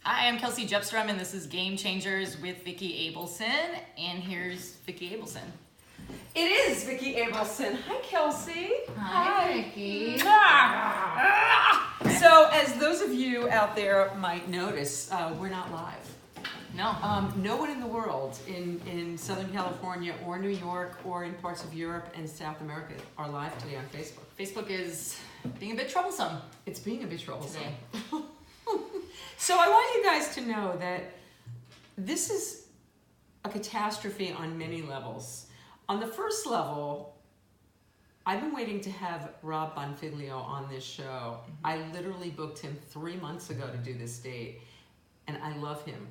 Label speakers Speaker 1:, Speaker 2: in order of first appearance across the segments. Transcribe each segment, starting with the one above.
Speaker 1: Hi, I'm Kelsey Djupstrom, and this is Game Changers with Vicki Abelson. And here's Vicki Abelson.
Speaker 2: It is Vicki Abelson. Hi, Kelsey.
Speaker 1: Hi, Vicki.
Speaker 2: So, as those of you out there might notice, we're not live.
Speaker 1: No.
Speaker 2: No one in the world in Southern California or New York or in parts of Europe and South America are live today on Facebook.
Speaker 1: Facebook is being a bit troublesome.
Speaker 2: It's being a bit troublesome.
Speaker 1: Today.
Speaker 2: So I want you guys to know that this is a catastrophe on many levels. On the first level, I've been waiting to have Rob Bonfiglio on this show. I literally booked him 3 months ago to do this date, and I love him.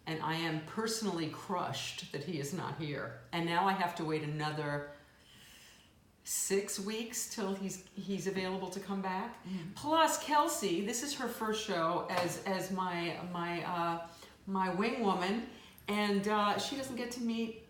Speaker 2: And I am personally crushed that he is not here. And now I have to wait another 6 weeks till he's available to come back. Plus Kelsey, this is her first show as my wing woman, and she doesn't get to meet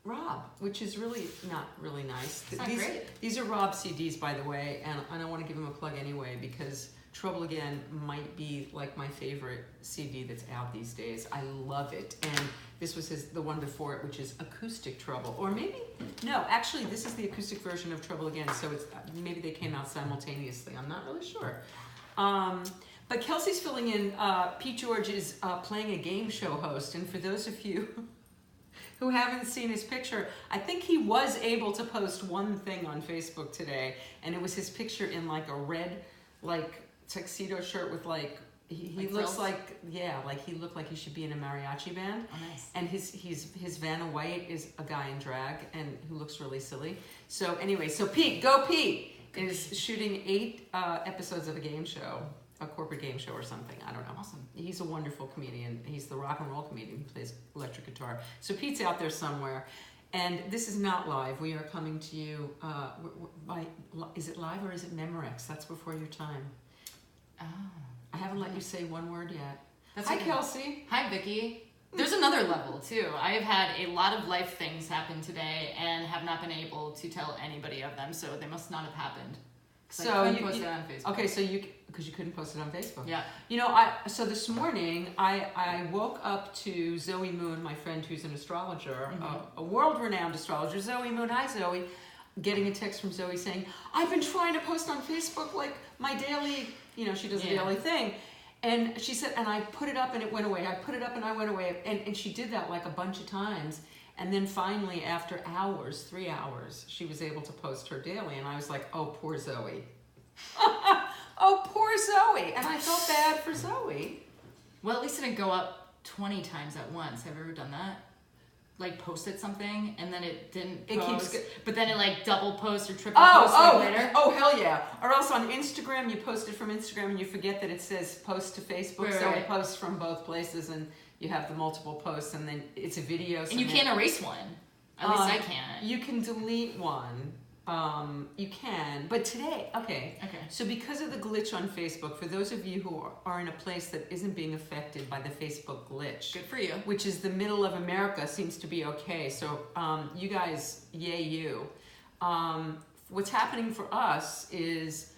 Speaker 2: Rob, which is really not really nice.
Speaker 1: It's not great.
Speaker 2: These are Rob CDs, by the way, and I want to give him a plug anyway because Trouble Again might be like my favorite CD that's out these days. I love it. And this was the one before it, which is Acoustic Trouble. Or maybe, no, actually this is the acoustic version of Trouble Again, so it's maybe they came out simultaneously. I'm not really sure. But Kelsey's filling in. Pete George is playing a game show host, and for those of you who haven't seen his picture, I think he was able to post one thing on Facebook today, and it was his picture in like a red, like, tuxedo shirt with like he looks like he looked like he should be in a mariachi band.
Speaker 1: Oh, nice.
Speaker 2: And his Vanna White is a guy in drag and who looks really silly. So anyway, so Pete is shooting 8 episodes of a game show, a corporate game show or something. I don't know.
Speaker 1: Awesome.
Speaker 2: He's a wonderful comedian. He's the rock and roll comedian who plays electric guitar. So Pete's out there somewhere. And this is not live. We are coming to you is it live or is it Memorex? That's before your time.
Speaker 1: Oh.
Speaker 2: I haven't let you say one word yet.
Speaker 1: That's
Speaker 2: Hi,
Speaker 1: okay.
Speaker 2: Kelsey.
Speaker 1: Hi, Vicki. There's another level, too. I've had a lot of life things happen today and have not been able to tell anybody of them, so they must not have happened.
Speaker 2: So
Speaker 1: I couldn't post it on Facebook.
Speaker 2: Okay, so because you couldn't post it on Facebook.
Speaker 1: Yeah.
Speaker 2: You know, so this morning I woke up to Zoe Moon, my friend who's an astrologer, a world-renowned astrologer. Zoe Moon, hi Zoe. Getting a text from Zoe saying, I've been trying to post on Facebook like my daily, she does a daily thing. And she said, and I put it up and it went away. I put it up and I went away. And she did that like a bunch of times. And then finally, after 3 hours, she was able to post her daily. And I was like, oh, poor Zoe. Oh, poor Zoe. And I felt bad for Zoe.
Speaker 1: Well, at least it didn't go up 20 times at once. Have you ever done that? Like posted something and then it didn't post, but then it like double posts or triple posts later.
Speaker 2: Oh, hell yeah. Or else on Instagram, you post it from Instagram and you forget that it says post to Facebook. Right. It posts from both places and you have the multiple posts and then it's a video.
Speaker 1: And you can't erase one. At least I can't.
Speaker 2: You can delete one. You can, but today, okay. So because of the glitch on Facebook, for those of you who are in a place that isn't being affected by the Facebook glitch.
Speaker 1: Good for you.
Speaker 2: Which is the middle of America, seems to be okay. So you guys, yay you. What's happening for us is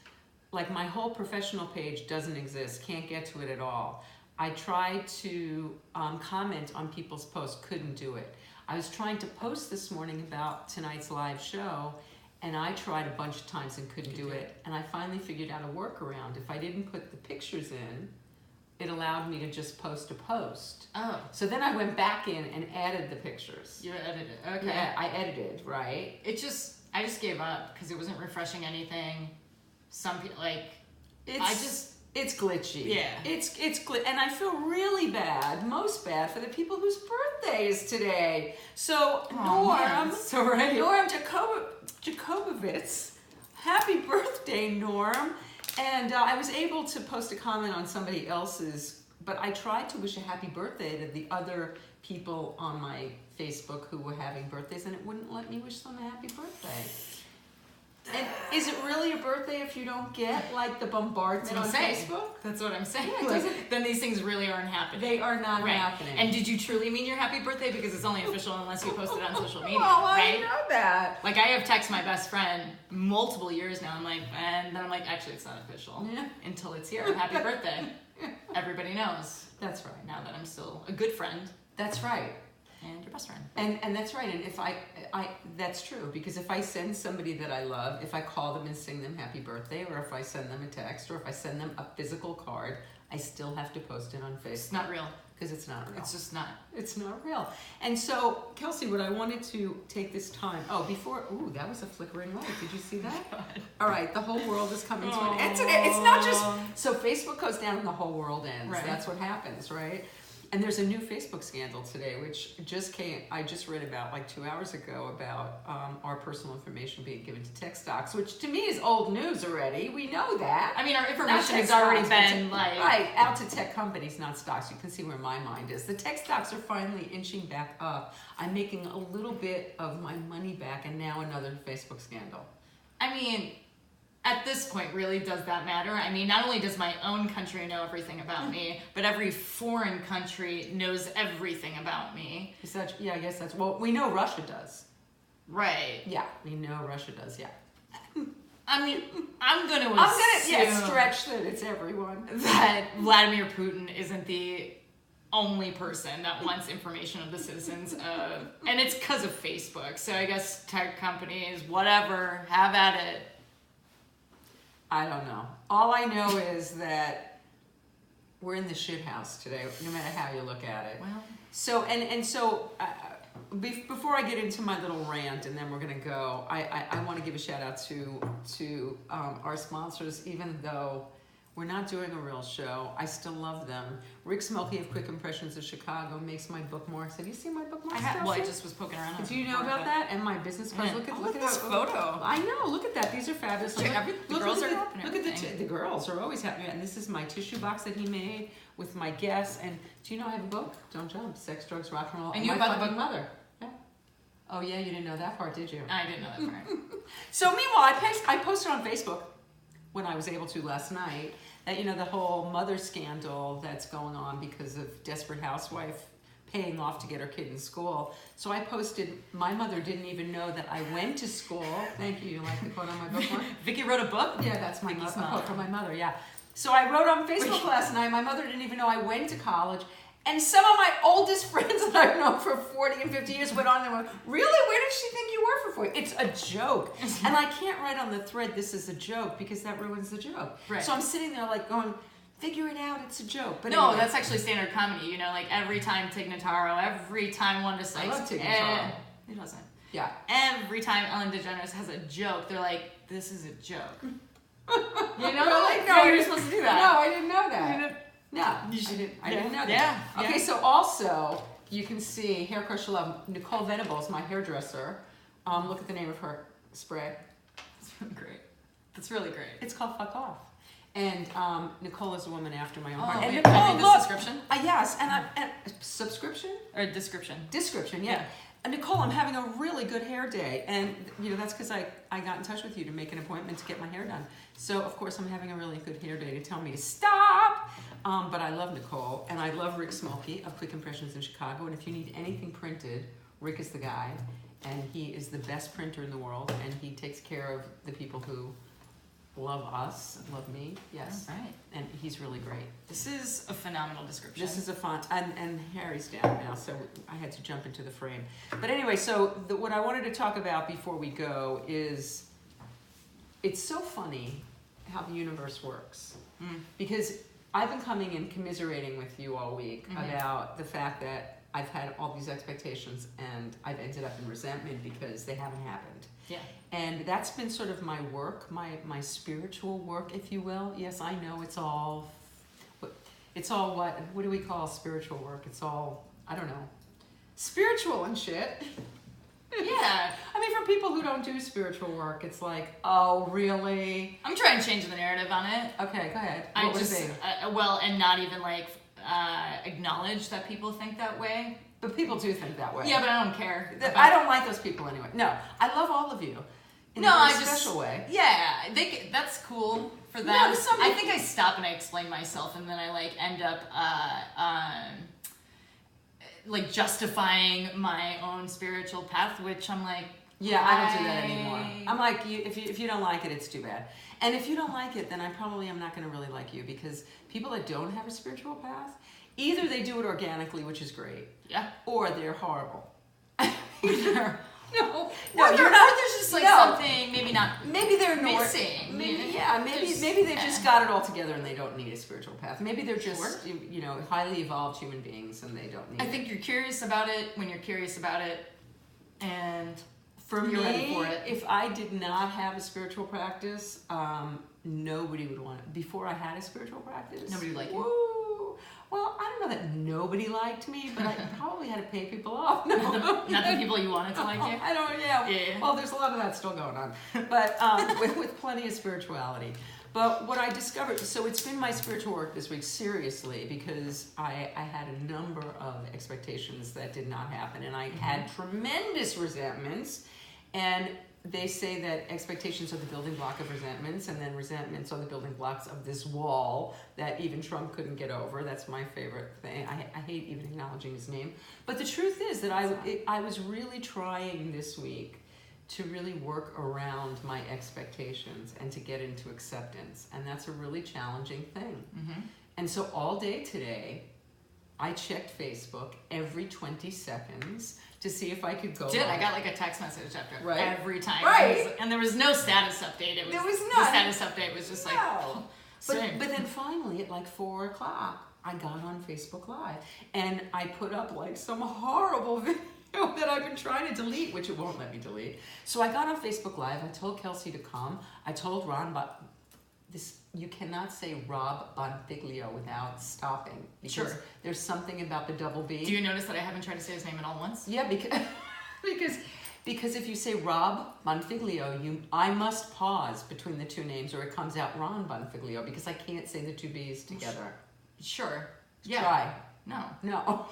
Speaker 2: like my whole professional page doesn't exist, can't get to it at all. I tried to comment on people's posts, couldn't do it. I was trying to post this morning about tonight's live show, and I tried a bunch of times and couldn't do it. And I finally figured out a workaround. If I didn't put the pictures in, it allowed me to just post a post. Oh. So then I went back in and added the pictures.
Speaker 1: You edited, okay.
Speaker 2: Yeah, I edited, right?
Speaker 1: I just gave up because it wasn't refreshing anything. Some people,
Speaker 2: it's glitchy.
Speaker 1: Yeah.
Speaker 2: It's and I feel really bad, most bad, for the people whose birthday is today. So Norm Jacobovitz, happy birthday, Norm. And I was able to post a comment on somebody else's, but I tried to wish a happy birthday to the other people on my Facebook who were having birthdays, and it wouldn't let me wish them a happy birthday. And is it really a birthday if you don't get like the bombardment on Facebook?
Speaker 1: That's what I'm saying.
Speaker 2: Yeah,
Speaker 1: then these things really aren't happening.
Speaker 2: They are not happening.
Speaker 1: And did you truly mean your happy birthday? Because it's only official unless you post it on social media.
Speaker 2: Well,
Speaker 1: right?
Speaker 2: I know that.
Speaker 1: Like I have texted my best friend multiple years now. And then I'm like, actually, it's not official until it's here. Happy birthday. Everybody knows.
Speaker 2: That's right.
Speaker 1: Now that I'm still a good friend.
Speaker 2: That's right.
Speaker 1: And your best friend.
Speaker 2: And that's right. And if I that's true, because if I send somebody that I love, if I call them and sing them happy birthday, or if I send them a text, or if I send them a physical card, I still have to post it on Facebook.
Speaker 1: It's not real.
Speaker 2: Because it's not real.
Speaker 1: It's just not.
Speaker 2: It's not real. And so, Kelsey, what I wanted to take this time, that was a flickering light. Did you see that? All right, the whole world is coming to an end today. It's not just, so Facebook goes down and the whole world ends.
Speaker 1: Right.
Speaker 2: That's what happens, right? And there's a new Facebook scandal today, which I just read about like 2 hours ago about our personal information being given to tech stocks, which to me is old news already. We know that.
Speaker 1: I mean, our information has already been
Speaker 2: out to tech companies, not stocks. You can see where my mind is. The tech stocks are finally inching back up. I'm making a little bit of my money back, and now another Facebook scandal.
Speaker 1: I mean, at this point, really, does that matter? I mean, not only does my own country know everything about me, but every foreign country knows everything about me.
Speaker 2: Yeah, I guess well, we know Russia does.
Speaker 1: Right.
Speaker 2: Yeah, we know Russia does, yeah.
Speaker 1: I mean, I'm going to assume
Speaker 2: stretch that it's everyone.
Speaker 1: That Vladimir Putin isn't the only person that wants information of the citizens of, and it's because of Facebook. So I guess tech companies, whatever, have at it.
Speaker 2: I don't know. All I know is that we're in the shit house today, no matter how you look at it.
Speaker 1: Well,
Speaker 2: so before I get into my little rant, and then we're gonna go, I want to give a shout out to our sponsors, even though we're not doing a real show. I still love them. Smolke of Quik Impressions of Chicago makes my bookmarks. Have you seen my bookmarks?
Speaker 1: I just was poking around.
Speaker 2: Do you know about that? And my business cards. Look at
Speaker 1: this photo.
Speaker 2: I know. Look at that. These are fabulous.
Speaker 1: The girls are happy.
Speaker 2: Look at the girls are always happy. And this is my tissue box that he made with my guests. And do you know I have a book? Don't Jump. Sex, Drugs, Rock and Roll.
Speaker 1: And you about the book
Speaker 2: mother. Yeah. Oh yeah, you didn't know that part, did you?
Speaker 1: I didn't know that part.
Speaker 2: So meanwhile, I posted on Facebook when I was able to last night that, the whole mother scandal that's going on because of desperate housewife paying off to get her kid in school. So I posted, my mother didn't even know that I went to school. Thank you. You like the quote on my bookmark?
Speaker 1: Vicki wrote a book?
Speaker 2: Yeah, that's my quote from my mother, yeah. So I wrote on Facebook last night, my mother didn't even know I went to college. And some of my oldest friends that I've known for 40 and 50 years went on and went, really? Where did she think you were for 40? It's a joke. And I can't write on the thread, this is a joke, because that ruins the joke.
Speaker 1: Right.
Speaker 2: So I'm sitting there like going, figure it out, it's a joke. But
Speaker 1: no,
Speaker 2: anyway.
Speaker 1: That's actually standard comedy. Like every time Tig Notaro, every time Wanda Sykes.
Speaker 2: I love Tig Notaro.
Speaker 1: He doesn't.
Speaker 2: Yeah.
Speaker 1: Every time Ellen DeGeneres has a joke, they're like, this is a joke.
Speaker 2: Really?
Speaker 1: No, you're supposed to do that.
Speaker 2: No, I didn't know that. No, I didn't know that.
Speaker 1: Yeah.
Speaker 2: Okay, so also, you can see Hair Crush Love, Nicole Venables, my hairdresser. Look at the name of her spray.
Speaker 1: That's really great. That's really great.
Speaker 2: It's called Fuck Off. And Nicole is a woman after my own heart. And
Speaker 1: Nicole,
Speaker 2: Nicole,
Speaker 1: look, subscription?
Speaker 2: Yes, and subscription?
Speaker 1: Or description.
Speaker 2: Description, yeah. Nicole, I'm having a really good hair day, and that's because I got in touch with you to make an appointment to get my hair done. So of course I'm having a really good hair day to tell me to stop. But I love Nicole, and I love Rick Smolke of Quik Impressions in Chicago. And if you need anything printed, Rick is the guy, and he is the best printer in the world, and he takes care of the people who love us, love me. Yes,
Speaker 1: right.
Speaker 2: And he's really great.
Speaker 1: This is a phenomenal description.
Speaker 2: This is a font, and Harry's down now, so I had to jump into the frame. But anyway, so what I wanted to talk about before we go is, it's so funny how the universe works. Because I've been coming and commiserating with you all week about the fact that I've had all these expectations and I've ended up in resentment because they haven't happened.
Speaker 1: Yeah.
Speaker 2: And that's been sort of my work, my spiritual work, if you will. Yes, I know it's all what do we call spiritual work? It's all, I don't know, spiritual and shit.
Speaker 1: Yeah.
Speaker 2: I mean, for people who don't do spiritual work, it's like, oh, really?
Speaker 1: I'm trying to change the narrative on it.
Speaker 2: Okay, go ahead.
Speaker 1: And not even acknowledge that people think that way.
Speaker 2: But people do think that way.
Speaker 1: Yeah, but I don't care.
Speaker 2: I don't like those people anyway. No, I love all of you in a very special way.
Speaker 1: Yeah, that's cool for them.
Speaker 2: No,
Speaker 1: I think I stop and I explain myself, and then I end up justifying my own spiritual path, which I'm like,
Speaker 2: yeah, I don't do that anymore. I'm like, if you don't like it, it's too bad. And if you don't like it, then I probably am not going to really like you, because people that don't have a spiritual path, either they do it organically, which is great,
Speaker 1: Yeah.
Speaker 2: or they're horrible.
Speaker 1: Sure.
Speaker 2: No,
Speaker 1: Or
Speaker 2: you're not.
Speaker 1: there's just like
Speaker 2: no.
Speaker 1: something maybe not
Speaker 2: Maybe they're
Speaker 1: missing.
Speaker 2: Maybe
Speaker 1: There's-
Speaker 2: maybe they just got it all together and they don't need a spiritual path. Maybe they're just
Speaker 1: Sure.
Speaker 2: highly evolved human beings and they don't need.
Speaker 1: I think you're curious about it when you're curious about it, and
Speaker 2: for
Speaker 1: you're
Speaker 2: me,
Speaker 1: ready for it.
Speaker 2: if I did not have a spiritual practice, nobody would want it. Before I had a spiritual practice,
Speaker 1: Nobody would like you.
Speaker 2: woo. Well, I don't know that nobody liked me, but I probably had to pay people off. No.
Speaker 1: not the people you wanted to like you.
Speaker 2: I don't. Yeah.
Speaker 1: Yeah.
Speaker 2: Well, there's a lot of that still going on, but with plenty of spirituality. But what I discovered, so it's been my spiritual work this week, seriously, because I had a number of expectations that did not happen, and I had tremendous resentments, and they say that expectations are the building block of resentments, and then resentments are the building blocks of this wall that even Trump couldn't get over. That's my favorite thing. I hate even acknowledging his name. But the truth is that I was really trying this week to really work around my expectations and to get into acceptance. And that's a really challenging thing.
Speaker 1: Mm-hmm.
Speaker 2: And so all day today, I checked Facebook every 20 seconds to see if I could go on.
Speaker 1: I got like a text message after
Speaker 2: Right.
Speaker 1: every time.
Speaker 2: Right.
Speaker 1: And there was no status update.
Speaker 2: There was
Speaker 1: The
Speaker 2: none.
Speaker 1: status update was just like,
Speaker 2: No.
Speaker 1: same.
Speaker 2: But then finally at like 4 o'clock, I got on Facebook Live and I put up like some horrible video that I've been trying to delete, which it won't let me delete. So I got on Facebook Live. I told Kelsey to come. I told Ron, but you cannot say Rob Bonfiglio without stopping. Because
Speaker 1: Sure.
Speaker 2: there's something about the double B.
Speaker 1: Do you notice that I haven't tried to say his name at all once?
Speaker 2: Yeah, because if you say Rob Bonfiglio, I must pause between the two names, or it comes out Ron Bonfiglio, because I can't say the two B's together.
Speaker 1: Sure. Yeah.
Speaker 2: Try.
Speaker 1: No.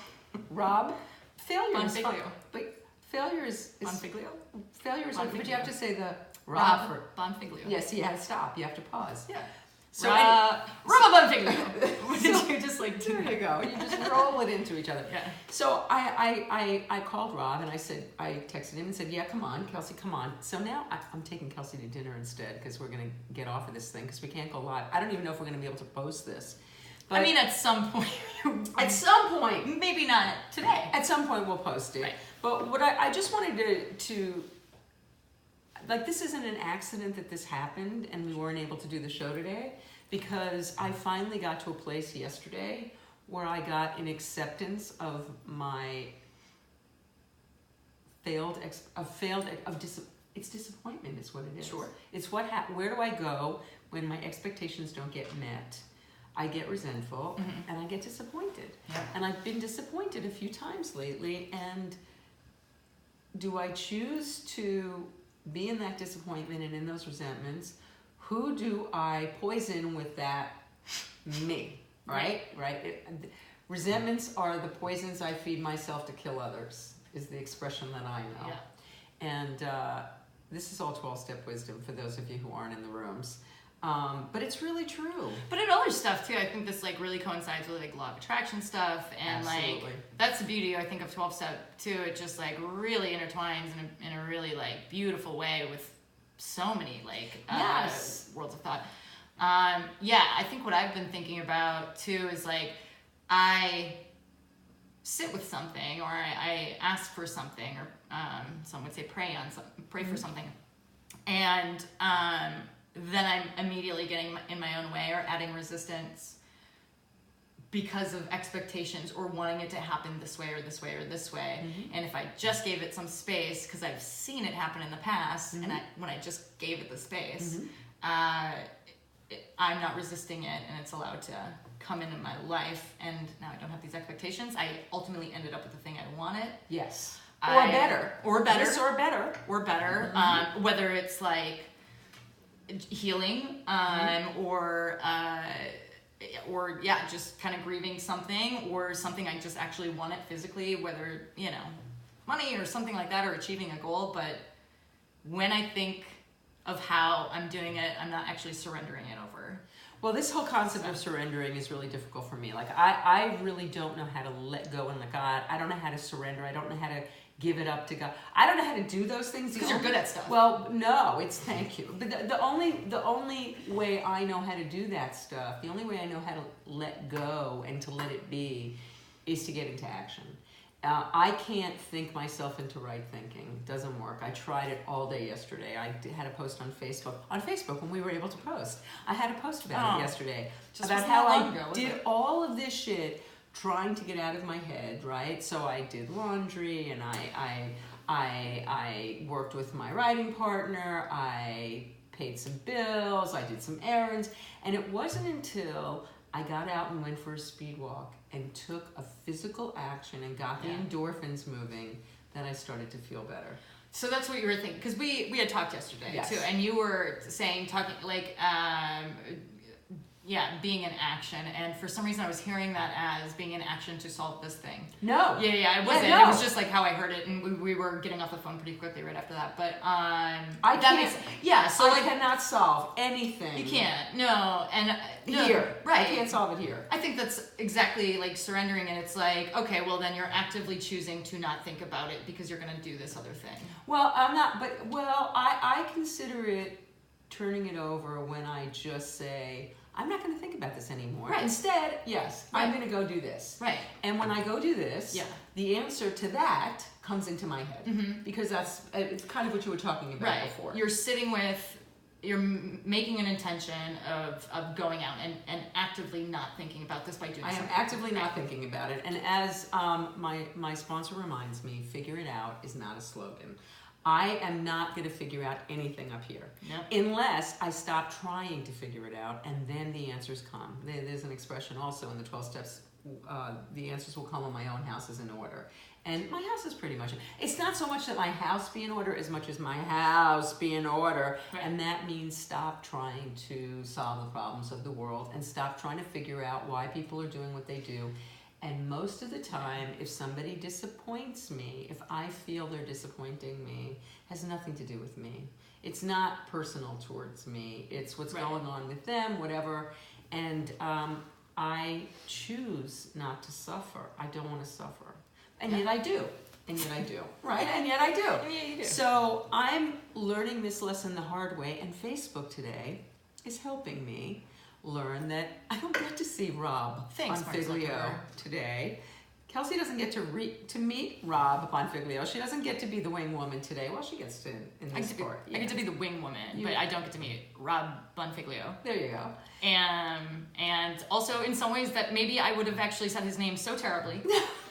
Speaker 2: Rob. Failure is fun,
Speaker 1: Bonfiglio.
Speaker 2: but failure is
Speaker 1: Bonfiglio?
Speaker 2: failure is. But you have to say the
Speaker 1: Rob
Speaker 2: for.
Speaker 1: Bonfiglio.
Speaker 2: Yes, you have to stop. You have to pause.
Speaker 1: Yeah.
Speaker 2: So
Speaker 1: Rob Bonfiglio. Did you just like do
Speaker 2: there
Speaker 1: that?
Speaker 2: you go. You just roll it into each other.
Speaker 1: Yeah.
Speaker 2: So I called Rob and I texted him and said, yeah, come on, Kelsey, come on. So now I'm taking Kelsey to dinner instead because we're going to get off of this thing because we can't go live. I don't even know if we're going to be able to post this. But
Speaker 1: I mean, at some point.
Speaker 2: at some point.
Speaker 1: Maybe not today.
Speaker 2: At some point we'll post it.
Speaker 1: Right.
Speaker 2: But what I just wanted to like, this isn't an accident that this happened and we weren't able to do the show today, because I finally got to a place yesterday where I got an acceptance of my it's disappointment is what it is.
Speaker 1: Sure.
Speaker 2: It's where do I go when my expectations don't get met? I get resentful and I get disappointed.
Speaker 1: Yeah.
Speaker 2: And I've been disappointed a few times lately, and do I choose to be in that disappointment and in those resentments? Who do I poison with that? Me, right? Resentments are the poisons I feed myself to kill others, is the expression that I know.
Speaker 1: Yeah.
Speaker 2: And this is all 12-step wisdom for those of you who aren't in the rooms. But it's really true.
Speaker 1: But in other stuff too, I think this like really coincides with like law of attraction stuff, and
Speaker 2: Absolutely.
Speaker 1: like that's the beauty I think of 12-step too. It just like really intertwines in a really like beautiful way with so many like
Speaker 2: Yes.
Speaker 1: worlds of thought. I think what I've been thinking about too is like I sit with something, or I ask for something, or some would say pray for something, and then I'm immediately getting in my own way or adding resistance because of expectations or wanting it to happen this way or this way or this way. And if I just gave it some space, because I've seen it happen in the past, and when I just gave it the space, I'm not resisting it, and it's allowed to come into my life, and now I don't have these expectations. I ultimately ended up with the thing I wanted.
Speaker 2: Yes. Or better. Yes, or better.
Speaker 1: Or better. Whether it's like healing, or just kind of grieving something, or something I just actually wanted physically, whether, money or something like that, or achieving a goal. But when I think of how I'm doing it, I'm not actually surrendering it over.
Speaker 2: Well, this whole concept of surrendering is really difficult for me. Like, I really don't know how to let go and let God. I don't know how to surrender. I don't know how to give it up to God. I don't know how to do those things.
Speaker 1: Because you're good at stuff.
Speaker 2: Well, no, it's thank you. But the only way I know how to do that stuff, the only way I know how to let go and to let it be, is to get into action. I can't think myself into right thinking. It doesn't work. I tried it all day yesterday. I had a post on Facebook. On Facebook, when we were able to post, I had a post about it yesterday. About how I did all of this shit trying to get out of my head, right? So I did laundry, and I worked with my writing partner. I paid some bills. I did some errands. And it wasn't until I got out and went for a speed walk and took a physical action and got the endorphins moving that I started to feel better.
Speaker 1: So that's what you were thinking, because we had talked yesterday too, and you were saying, being in action, and for some reason I was hearing that as being in action to solve this thing.
Speaker 2: No.
Speaker 1: Yeah, it wasn't. It was just like how I heard it, and we were getting off the phone pretty quickly right after that. But I cannot
Speaker 2: solve anything.
Speaker 1: You can't. No, and
Speaker 2: here,
Speaker 1: right?
Speaker 2: I can't solve it here.
Speaker 1: I think that's exactly like surrendering, and it's like, okay, well then you're actively choosing to not think about it because you're going to do this other thing.
Speaker 2: Well, I'm not, but I consider it turning it over when I just say, I'm not going to think about this anymore.
Speaker 1: Right.
Speaker 2: Instead, I'm going to go do this.
Speaker 1: Right.
Speaker 2: And when I go do this, the answer to that comes into my head. Because it's kind of what you were talking about before.
Speaker 1: You're making an intention of going out and actively not thinking about this by doing something.
Speaker 2: I am actively not thinking about it. And as my sponsor reminds me, figure it out is not a slogan. I am not going to figure out anything up here unless I stop trying to figure it out, and then the answers come. There's an expression also in the 12 steps, the answers will come when my own house is in order. And my house is pretty much, it's not so much that my house be in order as much as my house be in order. Right. And that means stop trying to solve the problems of the world and stop trying to figure out why people are doing what they do. And most of the time, if somebody disappoints me, if I feel they're disappointing me, has nothing to do with me. It's not personal towards me. It's what's going on with them, whatever. And I choose not to suffer. I don't want to suffer. And yet I do. And yet I do. Right? And yet I do.
Speaker 1: And yet you do.
Speaker 2: So I'm learning this lesson the hard way. And Facebook today is helping me learn that I don't get to see Rob Bonfiglio today. Kelsey doesn't get to meet Rob Bonfiglio. She doesn't get to be the wing woman today. Well, she gets to in this part.
Speaker 1: I get to be the wing woman, but I don't get to meet Rob Bonfiglio.
Speaker 2: There you go.
Speaker 1: And also in some ways that maybe I would have actually said his name so terribly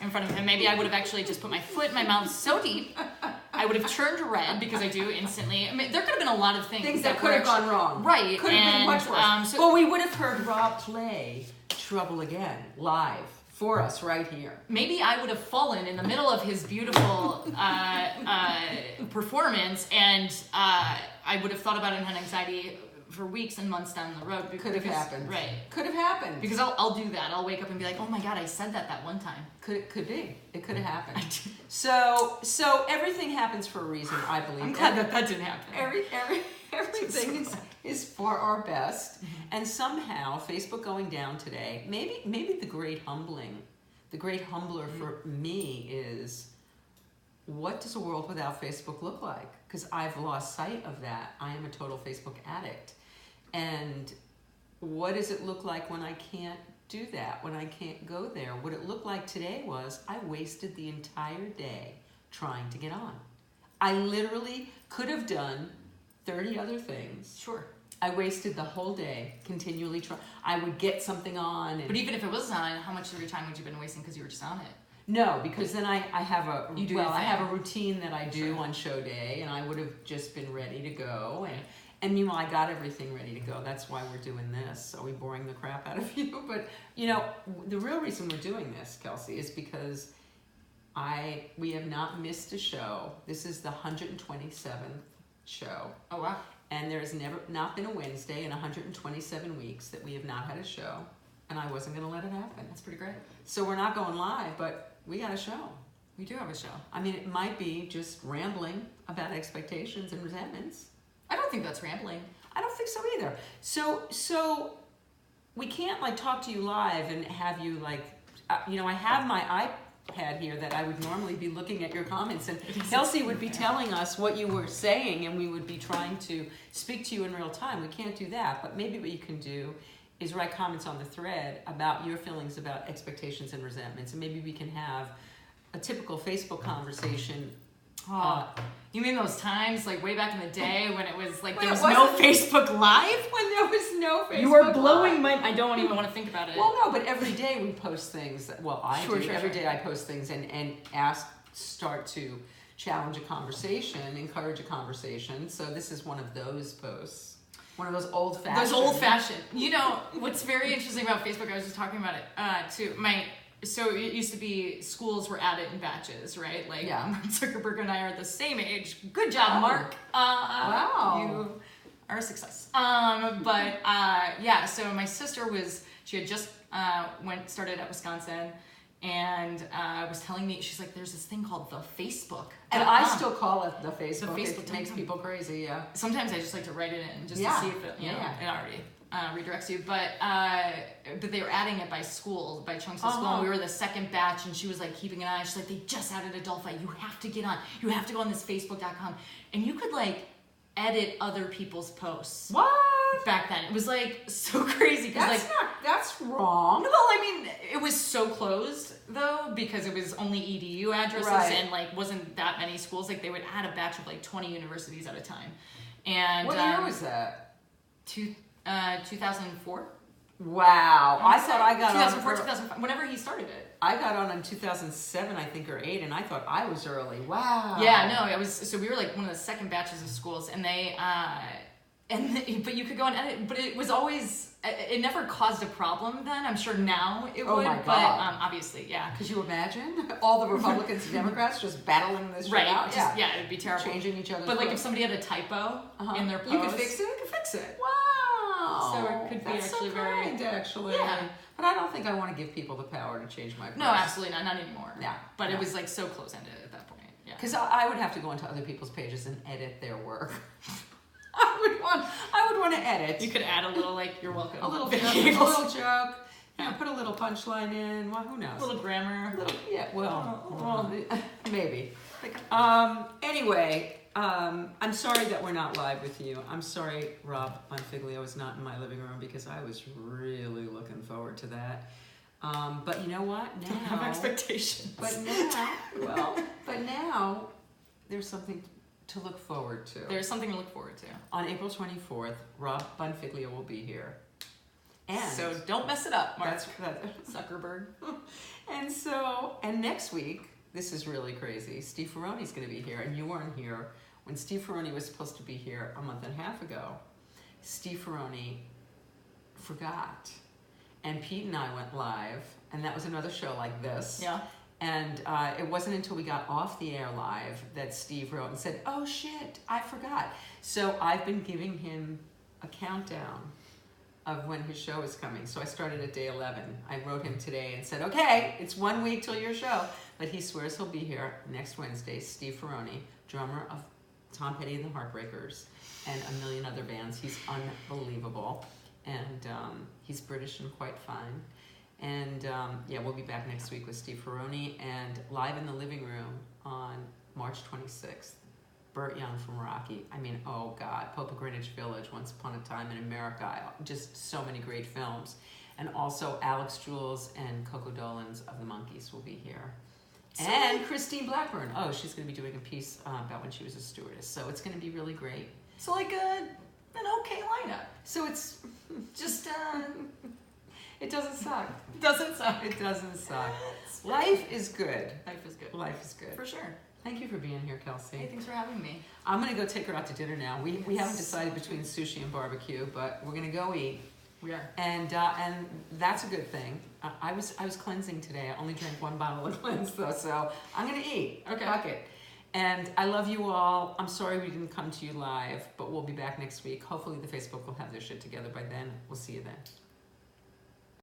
Speaker 1: in front of him. Maybe I would have actually just put my foot in my mouth so deep. I would have turned red because I do instantly. I mean, there could have been a lot of things
Speaker 2: that could have gone wrong.
Speaker 1: Right.
Speaker 2: Could have been much worse. Well, we would have heard Rob play Trouble Again live for us right here.
Speaker 1: Maybe I would have fallen in the middle of his beautiful performance, and I would have thought about it and had anxiety for weeks and months down the road.
Speaker 2: Could have happened.
Speaker 1: Right.
Speaker 2: Could have happened.
Speaker 1: Because I'll do that. I'll wake up and be like, oh my God, I said that one time.
Speaker 2: Could be. It could have happened. So everything happens for a reason, I believe.
Speaker 1: I'm glad that didn't happen.
Speaker 2: Everything is for our best. Mm-hmm. And somehow, Facebook going down today, maybe the great humbler for me is, what does a world without Facebook look like? Because I've lost sight of that. I am a total Facebook addict. And what does it look like when I can't do that, when I can't go there? What it looked like today was I wasted the entire day trying to get on. I literally could have done 30 other things.
Speaker 1: Sure.
Speaker 2: I wasted the whole day continually trying. I would get something on.
Speaker 1: But even if it wasn't on, how much of your time would you have been wasting because you were just on it?
Speaker 2: No, because then I have I have a routine that I do on show day, and I would have just been ready to go. And meanwhile, I got everything ready to go. That's why we're doing this. Are we boring the crap out of you? But, the real reason we're doing this, Kelsey, is because we have not missed a show. This is the 127th show.
Speaker 1: Oh, wow.
Speaker 2: And there has not been a Wednesday in 127 weeks that we have not had a show. And I wasn't going to let it happen.
Speaker 1: That's pretty great.
Speaker 2: So we're not going live, but we got a show.
Speaker 1: We do have a show.
Speaker 2: I mean, it might be just rambling about expectations and resentments.
Speaker 1: I don't think that's rambling.
Speaker 2: I don't think so either. So we can't talk to you live and have you I have my had here that I would normally be looking at your comments, and Kelsey would be telling us what you were saying, and we would be trying to speak to you in real time. We can't do that, but maybe what you can do is write comments on the thread about your feelings about expectations and resentments, and maybe we can have a typical Facebook conversation.
Speaker 1: You mean those times, like way back in the day when it was like
Speaker 2: When
Speaker 1: there
Speaker 2: it
Speaker 1: was no
Speaker 2: wasn't-
Speaker 1: Facebook Live?
Speaker 2: When there was no Facebook.
Speaker 1: You are blowing my... I don't even want to think about it.
Speaker 2: Well, no, but every day we post things. Well, I
Speaker 1: Sure,
Speaker 2: do.
Speaker 1: sure,
Speaker 2: Every
Speaker 1: sure.
Speaker 2: day I post things and start to challenge a conversation, encourage a conversation. So this is one of those posts. One of those old-fashioned.
Speaker 1: Those old-fashioned. You know, what's very interesting about Facebook, I was just talking about it too. So it used to be schools were added in batches, right? Like Mark Zuckerberg and I are the same age. Good job, Mark.
Speaker 2: Wow.
Speaker 1: You are a success. So my sister she had just started at Wisconsin, and was telling me, she's like, there's this thing called the Facebook.
Speaker 2: And I still call it the Facebook.
Speaker 1: The Facebook
Speaker 2: It makes people crazy, yeah.
Speaker 1: Sometimes I just like to write it in just to see if it, it already redirects you. But they were adding it by school, by chunks of school. And we were the second batch, and she was like keeping an eye. She's like, they just added Adolphi. You have to get on. You have to go on this Facebook.com. And you could like edit other people's posts.
Speaker 2: What?
Speaker 1: Back then. It was like so crazy.
Speaker 2: That's wrong.
Speaker 1: Well, I mean, it was so closed though, because it was only EDU addresses and like wasn't that many schools. Like they would add a batch of like 20 universities at a time. And
Speaker 2: What year was that?
Speaker 1: 2004.
Speaker 2: Wow. I thought I got
Speaker 1: 2004,
Speaker 2: on
Speaker 1: 2005, whenever he started it.
Speaker 2: I got on in 2007, I think, or 8, and I thought I was early. Wow.
Speaker 1: Yeah, no, it was. So we were like one of the second batches of schools, and but you could go and edit, but it was always, it never caused a problem then. I'm sure now it would,
Speaker 2: my God.
Speaker 1: but obviously, yeah.
Speaker 2: Could you imagine all the Republicans and Democrats just battling this shit out?
Speaker 1: It'd be terrible.
Speaker 2: Changing each other's
Speaker 1: But like
Speaker 2: posts.
Speaker 1: if somebody had a typo in their post,
Speaker 2: you could fix it?
Speaker 1: You could fix it.
Speaker 2: Wow.
Speaker 1: So it could be
Speaker 2: That's
Speaker 1: actually
Speaker 2: so
Speaker 1: very...
Speaker 2: kind, actually.
Speaker 1: Yeah.
Speaker 2: But I don't think I want to give people the power to change my post.
Speaker 1: No, absolutely not. Not anymore.
Speaker 2: Yeah.
Speaker 1: But it was like so close-ended at that point. Yeah.
Speaker 2: Because I would have to go into other people's pages and edit their work. I would want to edit.
Speaker 1: You could add a little, like, you're welcome.
Speaker 2: A little
Speaker 1: Vicki
Speaker 2: joke,
Speaker 1: Abelson.
Speaker 2: you know, put a little punchline in. Well, who knows?
Speaker 1: A little grammar.
Speaker 2: Maybe. Anyway, I'm sorry that we're not live with you. I'm sorry Rob Bonfiglio is not in my living room because I was really looking forward to that. But you know what? Now,
Speaker 1: Don't have expectations.
Speaker 2: But now, there's something to look forward to.
Speaker 1: There's something to look forward to.
Speaker 2: On April 24th, Rob Bonfiglio will be here. And
Speaker 1: so don't mess it up, Mark.
Speaker 2: That's
Speaker 1: Zuckerberg.
Speaker 2: And next week, this is really crazy. Steve Ferroni's going to be here, and you weren't here when Steve Ferroni was supposed to be here a month and a half ago. Steve Ferroni forgot, and Pete and I went live, and that was another show like this.
Speaker 1: Yeah.
Speaker 2: And it wasn't until we got off the air live that Steve wrote and said, "Oh shit, I forgot." So I've been giving him a countdown of when his show is coming. So I started at day 11. I wrote him today and said, okay, it's 1 week till your show. But he swears he'll be here next Wednesday. Steve Ferroni, drummer of Tom Petty and the Heartbreakers and a million other bands. He's unbelievable. And he's British and quite fine. And we'll be back next week with Steve Ferroni and live in the living room on March 26th. Burt Young from Rocky. I mean, oh God, Pope of Greenwich Village, Once Upon a Time in America. Just so many great films. And also Alex Jules and Coco Dolan's of the Monkees will be here. And Christine Blackburn. Oh, she's going to be doing a piece about when she was a stewardess. So it's going to be really great.
Speaker 1: So like an okay lineup.
Speaker 2: So it's
Speaker 1: just...
Speaker 2: It doesn't suck.
Speaker 1: Doesn't suck.
Speaker 2: It doesn't suck. Life is good.
Speaker 1: Life is good.
Speaker 2: Life is good.
Speaker 1: For sure.
Speaker 2: Thank you for being here, Kelsey.
Speaker 1: Hey, thanks for having me.
Speaker 2: I'm going to go take her out to dinner now. We haven't decided between sushi and barbecue, but we're going to go eat.
Speaker 1: We are.
Speaker 2: And that's a good thing. I was cleansing today. I only drank 1 bottle of cleanse, though, so I'm going to eat.
Speaker 1: Okay.
Speaker 2: Fuck it. And I love you all. I'm sorry we didn't come to you live, but we'll be back next week. Hopefully the Facebook will have their shit together by then. We'll see you then.